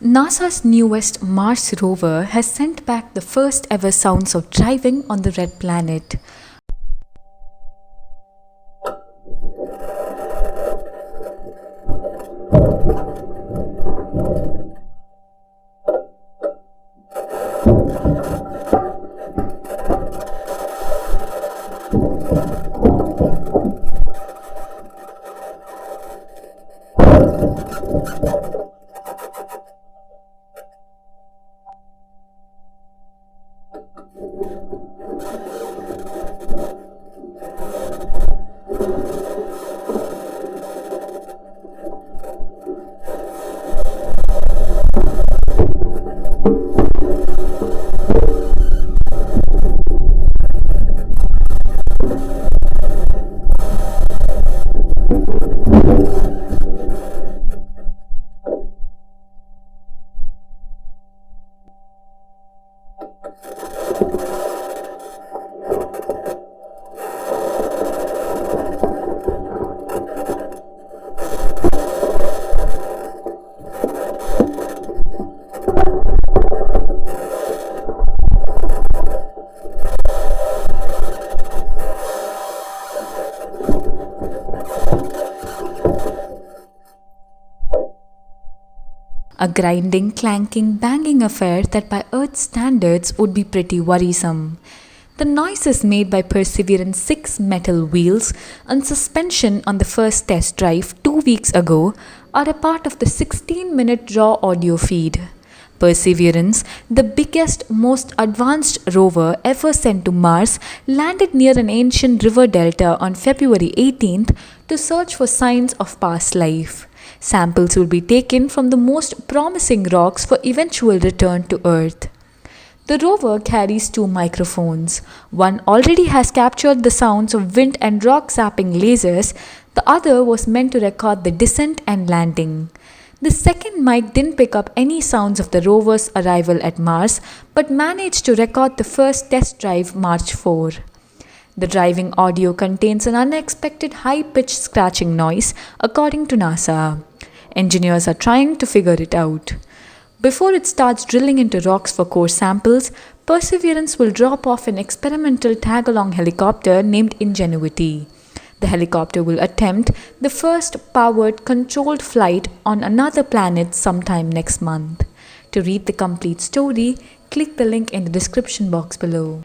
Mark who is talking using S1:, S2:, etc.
S1: NASA's newest Mars rover has sent back the first ever sounds of driving on the red planet. A grinding, clanking, banging affair that by Earth's standards would be pretty worrisome. The noises made by Perseverance's 6 metal wheels and suspension on the first test drive 2 weeks ago are a part of the 16-minute raw audio feed. Perseverance, the biggest, most advanced rover ever sent to Mars, landed near an ancient river delta on February 18th to search for signs of past life. Samples will be taken from the most promising rocks for eventual return to Earth. The rover carries 2 microphones. One already has captured the sounds of wind and rock zapping lasers. The other was meant to record the descent and landing. The second mic didn't pick up any sounds of the rover's arrival at Mars, but managed to record the first test drive March 4. The driving audio contains an unexpected high-pitched scratching noise, according to NASA. Engineers are trying to figure it out. Before it starts drilling into rocks for core samples, Perseverance will drop off an experimental tag-along helicopter named Ingenuity. The helicopter will attempt the first powered, controlled flight on another planet sometime next month. To read the complete story, click the link in the description box below.